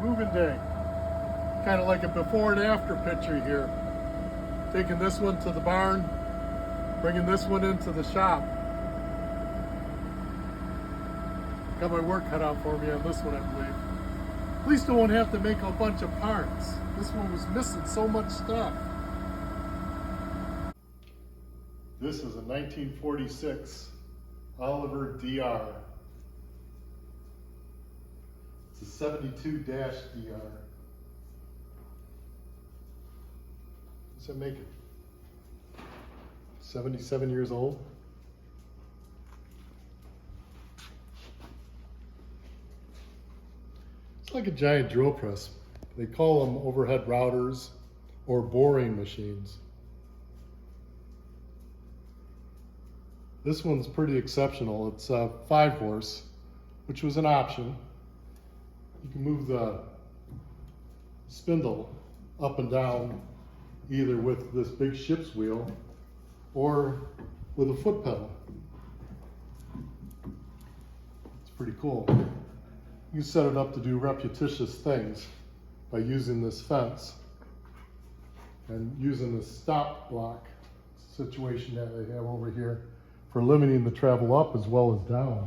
moving day. Kind of like a before and after picture here. Taking this one to the barn, bringing this one into the shop. Got my work cut out for me on this one, I believe. At least I won't have to make a bunch of parts. This one was missing so much stuff. This is a 1946 Oliver DR. It's a 72-DR. What's that make it? 77 years old? It's like a giant drill press. They call them overhead routers or boring machines. This one's pretty exceptional. It's 5 horse, which was an option. You can move the spindle up and down either with this big ship's wheel or with a foot pedal. It's pretty cool. You set it up to do repetitious things by using this fence and using this stop block situation that they have over here for limiting the travel up as well as down.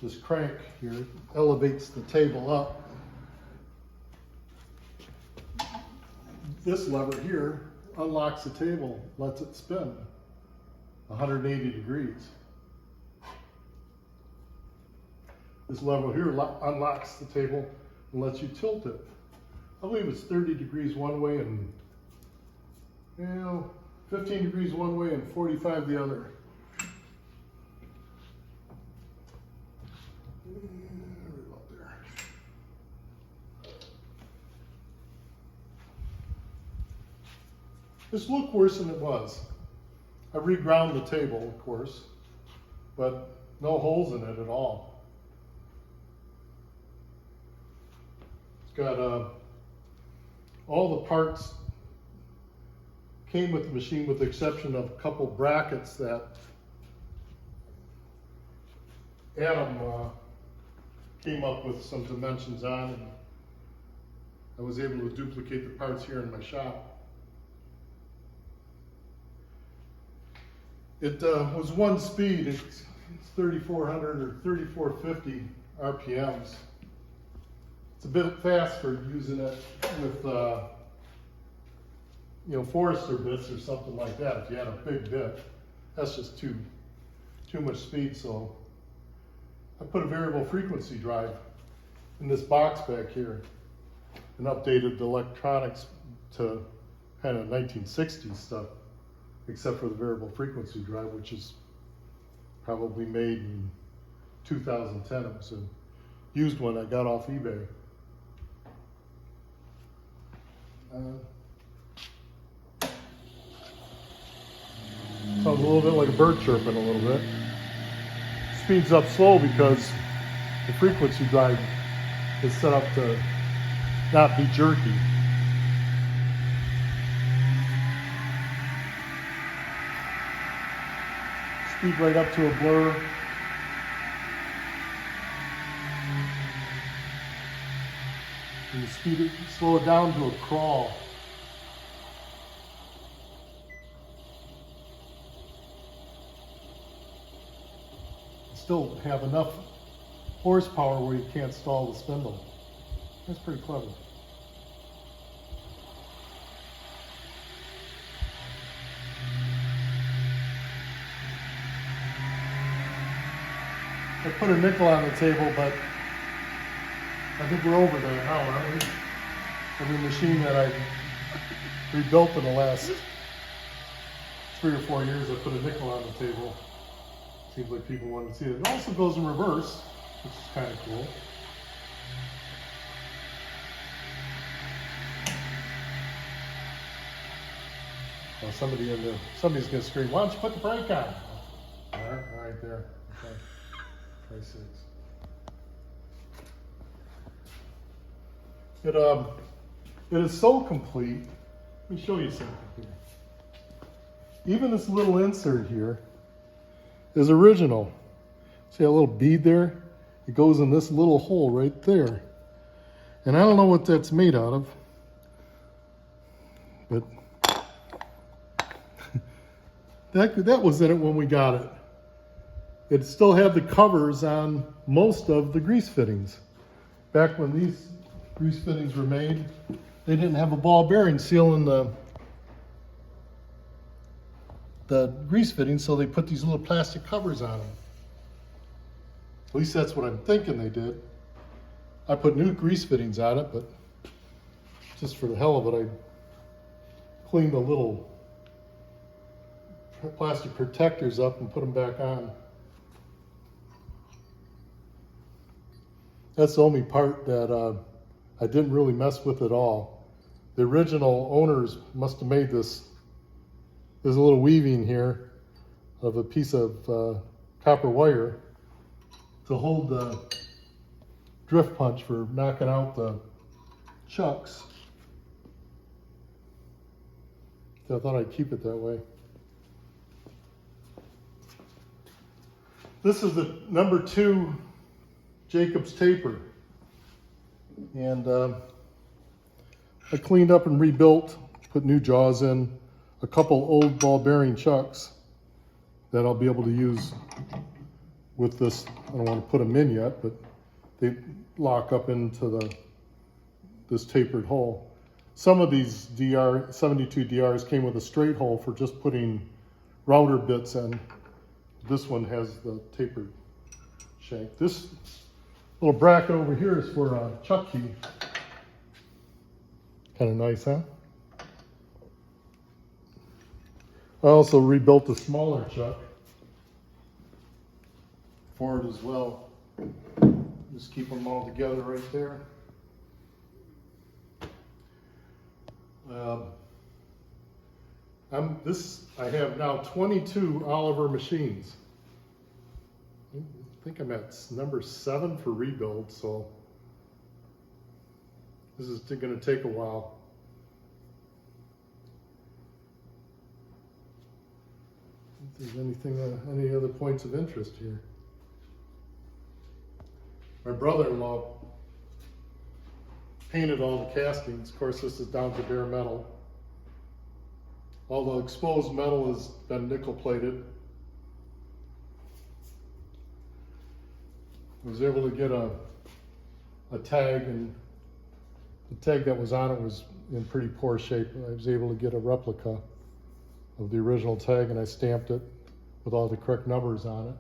This crank here elevates the table up. This lever here unlocks the table, lets it spin 180 degrees. This lever here unlocks the table and lets you tilt it. I believe it's 30 degrees one way and 15 degrees one way and 45 the other. Right about there. This looked worse than it was. I reground the table, of course, but no holes in it at all. It's got all the parts came with the machine with the exception of a couple brackets that Adam came up with some dimensions on, and I was able to duplicate the parts here in my shop. It was one speed. It's 3,400 or 3,450 RPMs. It's a bit fast for using it with Forester bits or something like that. If you had a big bit, that's just too much speed. So I put a variable frequency drive in this box back here and updated the electronics to kind of 1960s stuff, except for the variable frequency drive, which is probably made in 2010. It was a used one I got off eBay. Sounds a little bit like a bird chirping a little bit. Speeds up slow because the frequency drive is set up to not be jerky. Speed right up to a blur. And you slow it down to a crawl. Still have enough horsepower where you can't stall the spindle. That's pretty clever. I put a nickel on the table, but I think we're over there now, aren't we? Every machine that I rebuilt in the last 3 or 4 years, I put a nickel on the table. Seems like people want to see it. It also goes in reverse, which is kind of cool. Well, somebody's gonna scream, "Why don't you put the brake on?" All right, there. Okay. Try 6. It is so complete. Let me show you something here. Even this little insert here is original. See a little bead there? It goes in this little hole right there. And I don't know what that's made out of, but that was in it when we got it. It still had the covers on most of the grease fittings. Back when these grease fittings were made, they didn't have a ball bearing sealing the grease fittings, so they put these little plastic covers on them. At least that's what I'm thinking they did. I put new grease fittings on it, but just for the hell of it, I cleaned the little plastic protectors up and put them back on. That's the only part that I didn't really mess with at all. The original owners must have made this. There's a little weaving here of a piece of copper wire to hold the drift punch for knocking out the chucks. So I thought I'd keep it that way. This is the number 2 Jacob's taper. And I cleaned up and rebuilt, put new jaws in, a couple old ball bearing chucks that I'll be able to use with this. I don't want to put them in yet, but they lock up into this tapered hole. Some of these 72 DRs came with a straight hole for just putting router bits in. This one has the tapered shank. This little bracket over here is for a chuck key. Kind of nice, huh? I also rebuilt a smaller chuck for it as well. Just keep them all together right there. I have now 22 Oliver machines. I think I'm at number 7 for rebuild, so this is going to take a while. If there's any other points of interest here. My brother-in-law painted all the castings. Of course, this is down to bare metal. All the exposed metal has been nickel plated. I was able to get a tag, and the tag that was on it was in pretty poor shape. I was able to get a replica of the original tag, and I stamped it with all the correct numbers on it.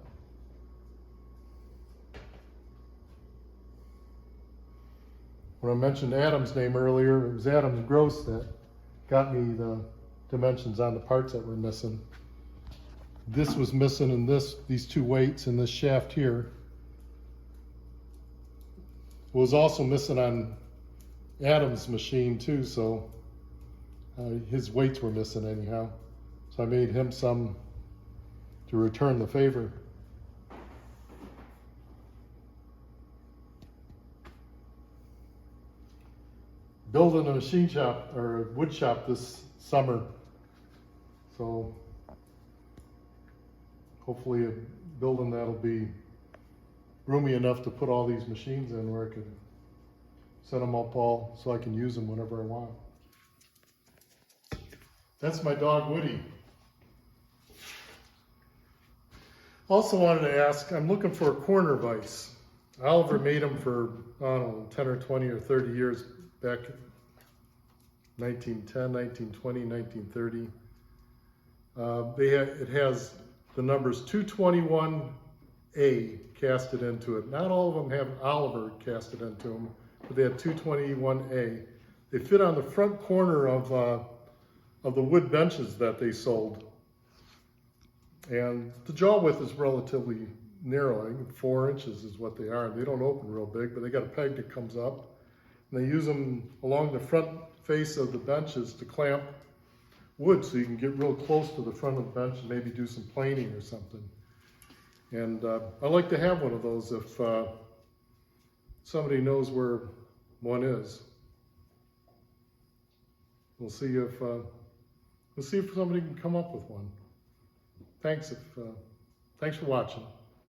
When I mentioned Adam's name earlier, it was Adam's Gross that got me the dimensions on the parts that were missing. This was missing in these 2 weights and this shaft here. It was also missing on Adam's machine too, so his weights were missing anyhow. So I made him some to return the favor. Building a machine shop or a wood shop this summer. So hopefully a building that'll be roomy enough to put all these machines in where I could set them up all so I can use them whenever I want. That's my dog Woody. Also wanted to ask, I'm looking for a corner vise. Oliver made them for, I don't know, 10 or 20 or 30 years back in 1910, 1920, 1930. It has the numbers 221A casted into it. Not all of them have Oliver casted into them, but they have 221A. They fit on the front corner of the wood benches that they sold. And the jaw width is relatively narrow. I think 4 inches is what they are. They don't open real big, but they got a peg that comes up. And they use them along the front face of the benches to clamp wood so you can get real close to the front of the bench and maybe do some planing or something. And I like to have one of those if somebody knows where one is. We'll see if Let's see if somebody can come up with one. Thanks for watching.